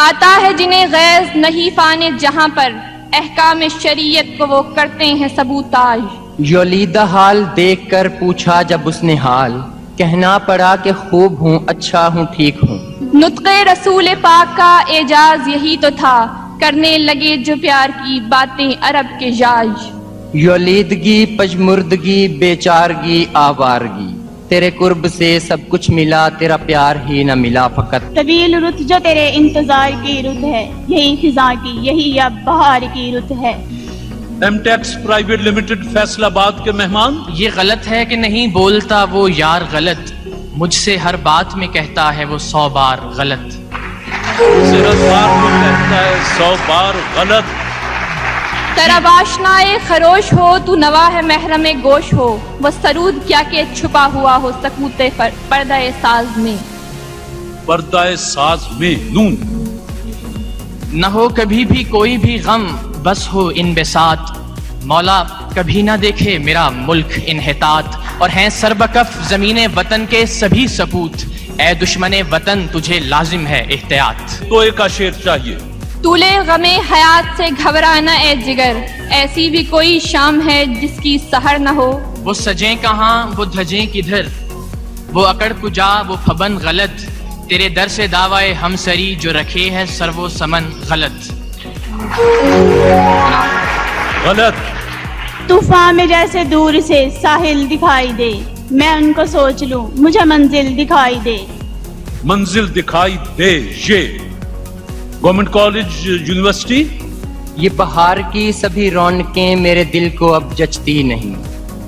آتا ہے جنہیں غیظ نہیں فانے جہاں پر، احکام شریعت کو وہ کرتے ہیں سبوتاژ۔ یولیدہ حال دیکھ کر پوچھا جب اس نے حال، کہنا پڑا کہ خوب ہوں، اچھا ہوں، ٹھیک ہوں۔ نطق رسول پاک کا اعجاز یہی تو تھا، کرنے لگے جو پیار کی باتیں عرب کے جاج۔ یولیدگی، پجمردگی، بیچارگی، آوارگی، تیرے قرب سے سب کچھ ملا، تیرا پیار ہی نہ ملا فقط۔ طویل رت جو تیرے انتظار کی رت ہے، یہی خزاں کی، یہی اب بہار کی رت ہے۔ Amtex private limited Faisalabad کے مہمان، یہ غلط ہے کہ نہیں بولتا وہ یار غلط، مجھ سے ہر بات میں کہتا ہے وہ 100 بار غلط۔ صرف بار کو کہتا ہے 100 بار غلط۔ طرب آشنائے خروش ہو تو نواح محرم گوش ہو، وہ سرود کیا کہ چھپا ہوا ہو سکوت پردہ ساز میں۔ پردہ ساز میں نون، نہ ہو کبھی بھی کوئی بھی غم، بس ہو ان بساط، مولا کبھی نہ دیکھے میرا ملک انحطاط، اور ہیں سربکف زمین وطن کے سبھی سپوت، اے دشمن وطن تجھے لازم ہے احتیاط۔ تو ایک شعر چاہیے۔ طولے غم حیات سے گھبرانا اے جگر، ایسی بھی کوئی شام ہے جس کی سحر نہ ہو۔ وہ سجیں کہاں وہ دھجیں کدھر، وہ اکڑ کجا وہ پھبن غلط، تیرے در سے دعوی ہم سری جو رکھے ہے سر و سمن غلط۔ غلط۔ طوفان میں جیسے دور سے ساحل دکھائی دے، میں ان کو سوچ لوں مجھے منزل دکھائی دے۔ منزل دکھائی دے، یہ گورنمنٹ کالج یونیورسٹی۔ یہ بہار کی سبھی رونقیں میرے دل کو اب جچتی نہیں،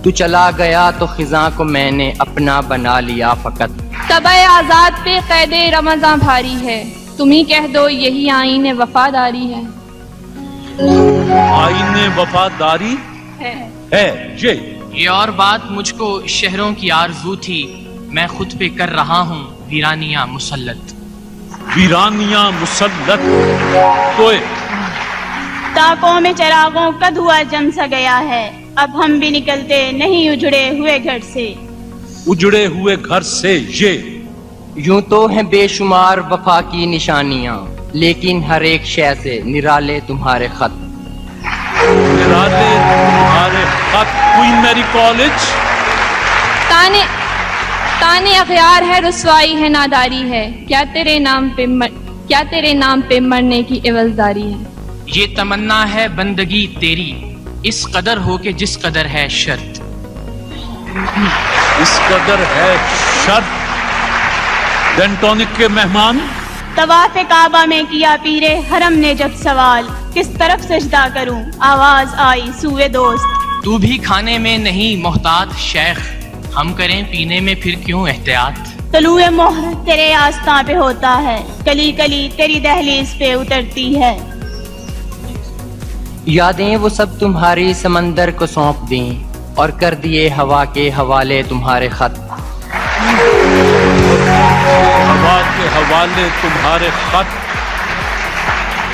تو چلا گیا تو خزاں کو میں نے اپنا بنا لیا فقط۔ طبع آزاد پہ قید رمضاں بھاری ہے، تم ہی کہہ دو یہی آئین وفاداری ہے۔ آئین وفاداری ہے، یہ اور بات مجھ کو شہروں کی آرزو تھی، میں خود پہ کر رہا ہوں ویرانیاں مسلط۔ ویرانیاں مسلط۔ تو تاکوں میں چراغوں کا دھواں جم سا گیا ہے، اب ہم بھی نکلتے نہیں اجڑے ہوئے گھر سے۔ اجڑے ہوئے گھر سے، یہ یوں تو ہیں بے شمار وفا کی نشانیاں، لیکن ہر ایک شے سے نرالے تمہارے خط۔ نرالے تمہارے خط۔ کوئین میری کالج۔ تانے اغیار ہے، رسوائی ہے، ناداری ہے، کیا تیرے نام پہ مرنے کی عوضداری ہے۔ یہ تمنا ہے بندگی تیری، اس قدر ہو کہ جس قدر ہے شرط۔ اس قدر ہے شرط۔ ڈینٹونک کے مہمان، طواف کعبہ میں کیا پیرے حرم نے جب سوال، کس طرف سجدہ کروں، آواز آئی سوئے دوست۔ تو بھی کھانے میں نہیں محتاط شیخ، ہم کریں پینے میں پھر کیوں احتیاط۔ طلوع مہر تیرے آستاں پہ ہوتا ہے، کلی کلی تیری دہلیز پہ اترتی ہے۔ یادیں وہ سب تمہاری سمندر کو سونپ دیں، اور کر دیے ہوا کے حوالے تمہارے خط۔ ہوا کے حوالے تمہارے خط۔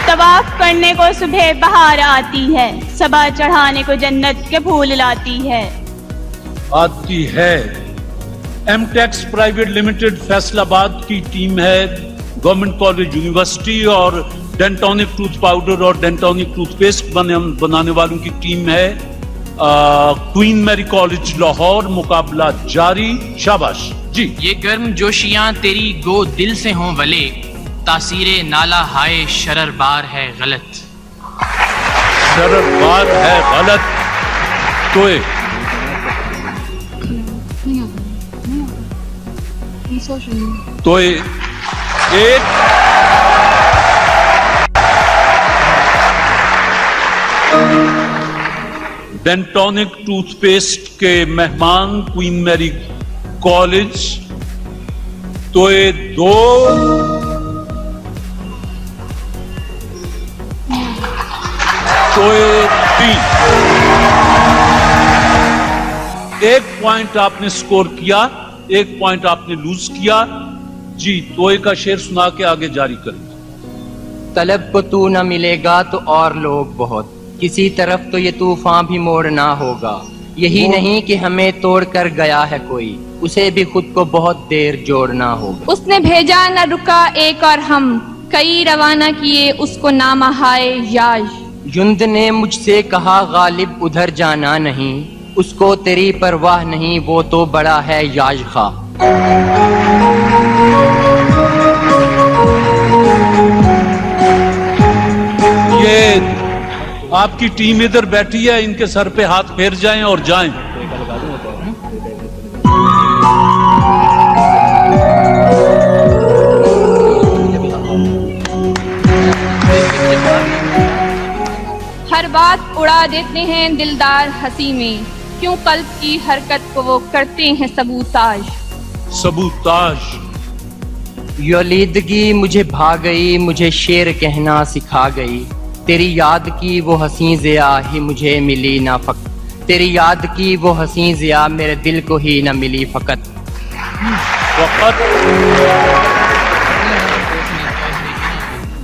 طواف کرنے کو صبح بہار آتی ہے، صبا چڑھانے کو جنت کے پھول لاتی ہے۔ آتی ہے۔ Amtex private limited Faisalabad کی ٹیم ہے، گورنمنٹ کالج یونیورسٹی اور ڈینٹونک ٹوتھ پاؤڈر اور ڈینٹونک ٹوتھ پیسٹ بنانے والوں کی ٹیم ہے۔ کوئین میری کالج لاہور، مقابلہ جاری۔ شاباش جی۔ یہ گرم جوشیاں تیری گو دل سے ہوں ولے، تاثیر نالا ہائے شرر بار ہے غلط۔ شرر بار ہے غلط۔ تو ایک ڈینٹونک ٹوتھ پیسٹ کے مہمان کوئین میری کالج، تو دو، تو تین۔ ایک پوائنٹ آپ نے سکور کیا، ایک پوائنٹ آپ نے لوز کیا۔ جی توئے کا شعر سنا کے آگے جاری کریں۔ طلب کو تو نہ ملے گا تو اور لوگ بہت، کسی طرف تو یہ طوفان بھی موڑنا ہوگا، یہی نہیں کہ ہمیں توڑ کر گیا ہے کوئی، اسے بھی خود کو بہت دیر جوڑنا ہوگا۔ اس نے بھیجا نہ رکا ایک اور ہم، کئی روانہ کیے اس کو نامہ ہائے یاج، یند نے مجھ سے کہا غالب ادھر جانا نہیں، اس کو تیری پرواہ نہیں، وہ تو بڑا ہے یاج خواہ۔ یہ آپ کی ٹیم ادھر بیٹھی ہے، ان کے سر پہ ہاتھ پھیر جائیں اور جائیں۔ ہر بات اڑا دیتے ہیں دلدار ہنسی میں، کیوں قلب کی حرکت کو وہ کرتے ہیں سبوتاج۔ سبوتاج۔ یولیدگی مجھے بھا گئی، مجھے شعر کہنا سکھا گئی، تیری یاد کی وہ حسین ضیا ہی مجھے ملی نہ فقط، تیری یاد کی وہ حسین ضیا میرے دل کو ہی نہ ملی فقط۔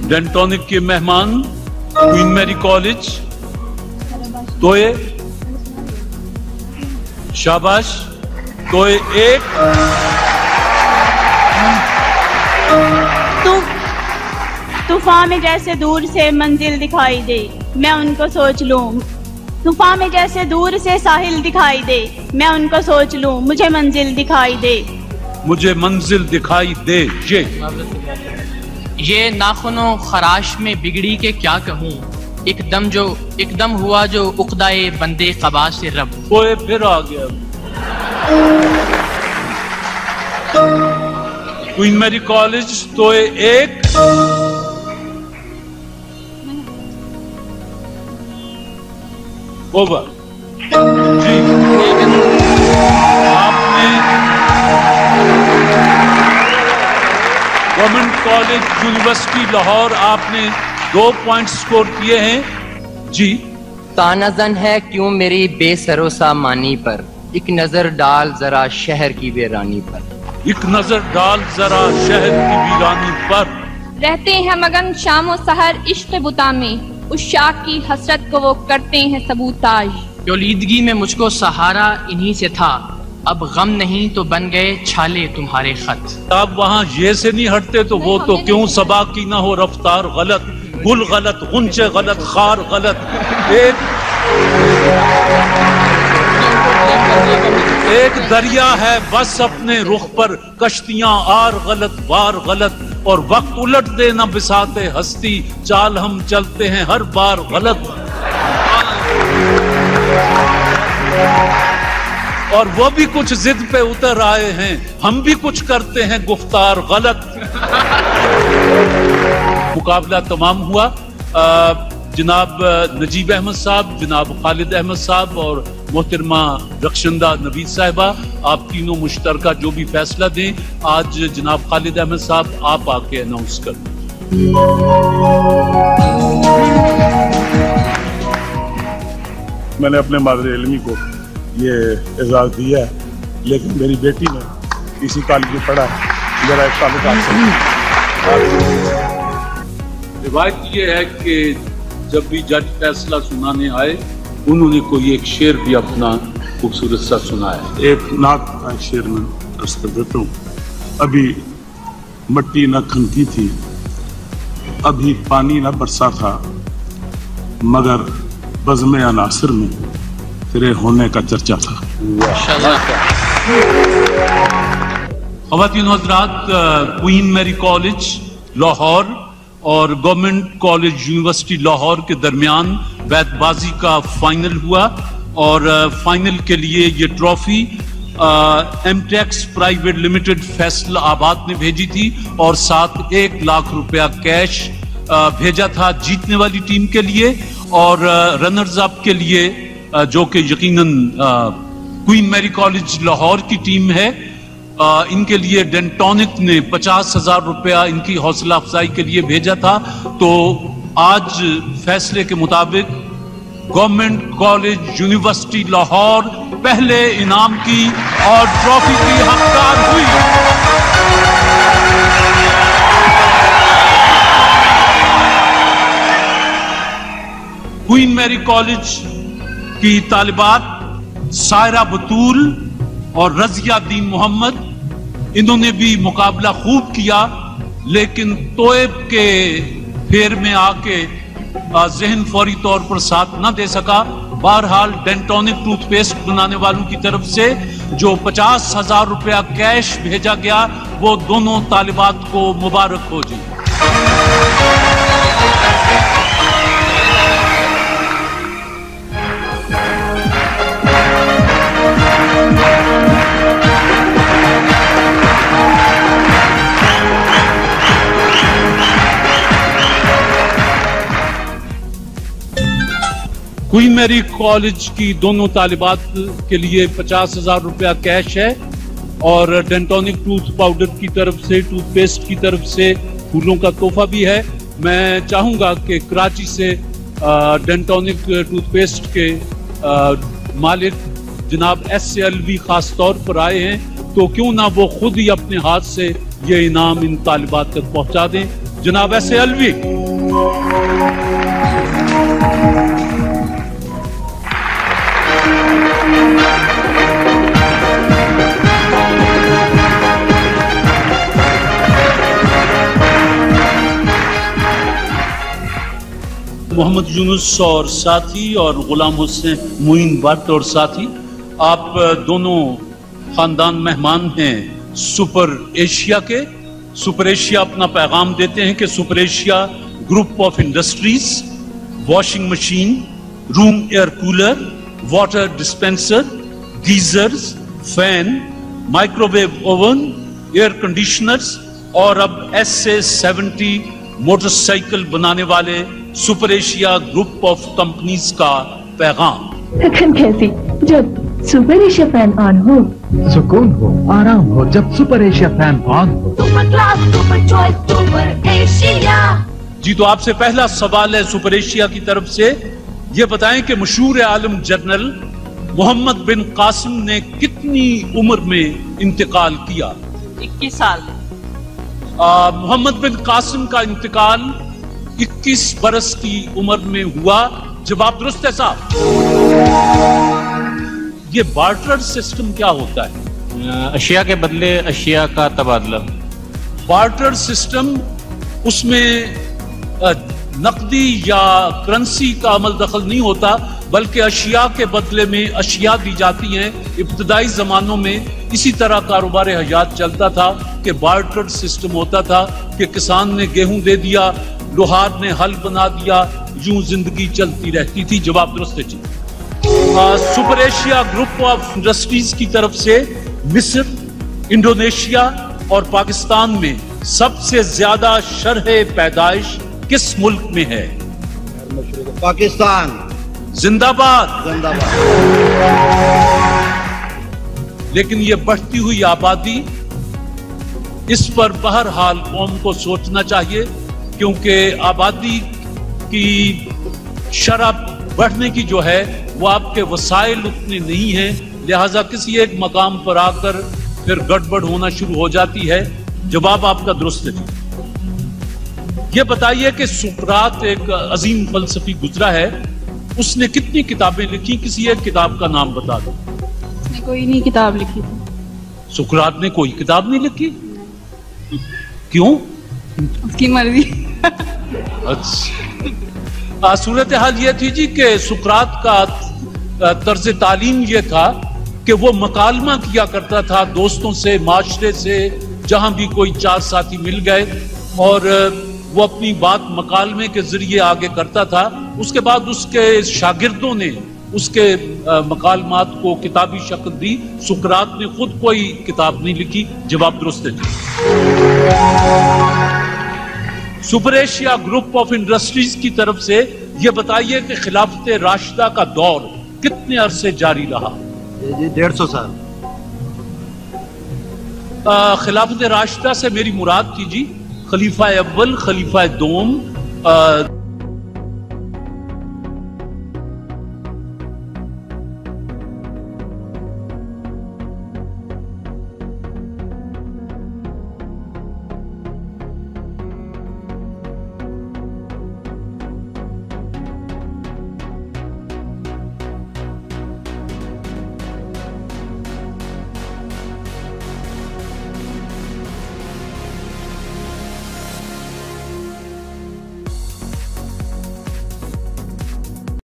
ڈینٹونک کے مہمان کوئین میری کالج، توئے شاباش، توئے ایک۔ طوفان میں جیسے دور سے منزل دکھائی دے، میں ان کو سوچ لوں، طوفان میں جیسے دور سے ساحل دکھائی دے، میں ان کو سوچ لوں، مجھے منزل دکھائی دے، مجھے منزل دکھائی دے۔ یہ ناخنوں خراش میں بگڑی کے کیا کہوں، ایک دم ہوا جو عقدائے بندے قبا سے رب۔ کوئی پھر آ گیا۔ کوئین میری کالج، توئے ایک۔ اوور۔ جی آپ نے گورنمنٹ کالج یونیورسٹی لاہور، آپ نے 2 پوائنٹ سکور کیے ہیں۔ جی تانزن ہے کیوں میری بے سرو سامانی پر، ایک نظر ڈال ذرا شہر کی ویرانی پر، ایک نظر ڈال ذرا شہر کی ویرانی پر۔ رہتے ہیں مگن شام و سحر عشق بتا میں، اس شاخ کی حسرت کو وہ کرتے ہیں سبوتاج۔ یولیدگی میں مجھ کو سہارا انہی سے تھا، اب غم نہیں تو بن گئے چھالے تمہارے خط۔ آپ وہاں یہ سے نہیں ہٹتے تو وہ تو کیوں صبا کی نہ ہو رفتار غلط، گل غلط، غنچے غلط، خار غلط۔ ایک دریا ہے بس اپنے رخ پر، کشتیاں آر غلط، وار غلط، اور وقت الٹ دے نہ بساتے ہستی، چال ہم چلتے ہیں ہر بار غلط۔ اور وہ بھی کچھ ضد پہ اتر آئے ہیں، ہم بھی کچھ کرتے ہیں گفتار غلط۔ مقابلہ تمام ہوا۔ جناب نجیب احمد صاحب، جناب خالد احمد صاحب اور محترمہ رخشندہ نوید صاحبہ، آپ تینوں مشترکہ جو بھی فیصلہ دیں، آج جناب خالد احمد صاحب آپ آ کے اناؤنس کر دیں۔ میں نے اپنے مادر علمی کو یہ اعزاز دیا ہے، لیکن میری بیٹی نے اسی کالج میں پڑھا ہے، ذرا ایک تعلقات سے۔ روایت یہ ہے کہ جب بھی جج فیصلہ سنانے آئے، انہوں نے کوئی ایک شعر بھی اپنا خوبصورت سا سنایا۔ ایک نعت کا شعر میں عرض کر دیتا ہوں۔ ابھی مٹی نہ کھنتی تھی، ابھی پانی نہ برسا تھا، مگر بزم عناصر میں تیرے ہونے کا چرچا تھا۔ خواتین و حضرات، کوئین میری کالج لاہور اور گورنمنٹ کالج یونیورسٹی لاہور کے درمیان بیت بازی کا فائنل ہوا، اور فائنل کے لیے یہ trophy Amtex private limited Faisalabad نے بھیجی تھی، اور ساتھ 1 لاکھ روپیہ کیش بھیجا تھا جیتنے والی ٹیم کے لیے، اور رنرز اپ کے لیے جو کہ یقیناً کوئین میری کالج لاہور کی ٹیم ہے، ان کے لیے ڈینٹونک نے 50,000 روپیہ ان کی حوصلہ افزائی کے لیے بھیجا تھا۔ تو آج فیصلے کے مطابق گورنمنٹ کالج یونیورسٹی لاہور پہلے انعام کی اور ٹرافی کی حقدار ہوئی۔ کوئین میری کالج کی طالبات سائرہ بطول اور رضیہ دین محمد، انہوں نے بھی مقابلہ خوب کیا، لیکن توئب کے پھیر میں آ کے ذہن فوری طور پر ساتھ نہ دے سکا. بہرحال ڈینٹونک ٹوتھ پیسٹ بنانے والوں کی طرف سے جو 50,000 روپیہ کیش بھیجا گیا وہ دونوں طالبات کو مبارک ہو جی. کوئین میری کالج کی دونوں طالبات کے لیے 50,000 روپیہ کیش ہے اور ڈینٹونک ٹوتھ پاؤڈر کی طرف سے ٹوتھ پیسٹ کی طرف سے پھولوں کا تحفہ بھی ہے. میں چاہوں گا کہ کراچی سے ڈینٹونک ٹوتھ پیسٹ کے مالک جناب SLV خاص طور پر آئے ہیں تو کیوں نہ وہ خود ہی اپنے ہاتھ سے یہ انعام ان طالبات تک پہنچا دیں. جناب SLV. محمد یونس اور ساتھی اور غلام حسین معین بٹ اور ساتھی، آپ دونوں خاندان مہمان ہیں سپر ایشیا کے. سپر ایشیا اپنا پیغام دیتے ہیں کہ super Asia group of industries washing machine, room air cooler, water dispenser, geysers, fan, microwave oven, air conditioners اور اب SA-70 موٹر سائیکل بنانے والے super Asia group of companies کا پیغام. تھکن کیسی جب سپر ایشیا فین آن ہو، سکون ہو، آرام ہو جب سپر ایشیا فین آن ہو. Super class, super choice, super Asia. جی تو آپ سے پہلا سوال ہے سپر ایشیا کی طرف سے، یہ بتائیں کہ مشہور عالم جنرل محمد بن قاسم نے کتنی عمر میں انتقال کیا؟ 21 سال. محمد بن قاسم کا انتقال 21 برس کی عمر میں ہوا. جواب درست ہے صاحب. یہ بارٹر سسٹم کیا ہوتا ہے؟ اشیاء کے بدلے اشیاء کا تبادلہ. بارٹر سسٹم، اس میں نقدی یا کرنسی کا عمل دخل نہیں ہوتا بلکہ اشیاء کے بدلے میں اشیاء دی جاتی ہیں. ابتدائی زمانوں میں اسی طرح کاروبار حیات چلتا تھا کہ بارٹر سسٹم ہوتا تھا کہ کسان نے گیہوں دے دیا، لوہار نے ہل بنا دیا، یوں زندگی چلتی رہتی تھی. جواب درست ہے جی. Super Asia group of industries کی طرف سے مصر، انڈونیشیا اور پاکستان میں سب سے زیادہ شرح پیدائش کس ملک میں ہے؟ پاکستان. زندہ باد. زندہ باد. لیکن یہ بڑھتی ہوئی آبادی، اس پر بہرحال قوم کو سوچنا چاہیے کیونکہ آبادی کی شرح بڑھنے کی جو ہے وہ آپ کے وسائل اتنے نہیں ہیں، لہٰذا کسی ایک مقام پر آ کر پھر گڑبڑ ہونا شروع ہو جاتی ہے. جواب آپ کا درست ہے. یہ بتائیے کہ سقراط ایک عظیم فلسفی گزرا ہے، اس نے کتنی کتابیں لکھی؟ کسی ایک کتاب کا نام بتا دو. اس نے کوئی نہیں کتاب لکھی تھی. سقراط نے کوئی کتاب نہیں لکھی؟ کیوں؟ اس کی مرضی. اچھا، صورتحال یہ تھی جی کہ سقراط کا طرز تعلیم یہ تھا کہ وہ مکالمہ کیا کرتا تھا دوستوں سے، معاشرے سے، جہاں بھی کوئی چار ساتھی مل گئے اور وہ اپنی بات مکالمے کے ذریعے آگے کرتا تھا. اس کے بعد اس کے شاگردوں نے اس کے مکالمات کو کتابی شکل دی. سقراط نے خود کوئی کتاب نہیں لکھی. جواب درست ہے جی. Super Asia group of industries کی طرف سے یہ بتائیے کہ خلافت راشدہ کا دور کتنے عرصے جاری رہا؟ 150 سال. خلافت راشدہ سے میری مراد تھی جی خلیفہ اول، خلیفہ دوم،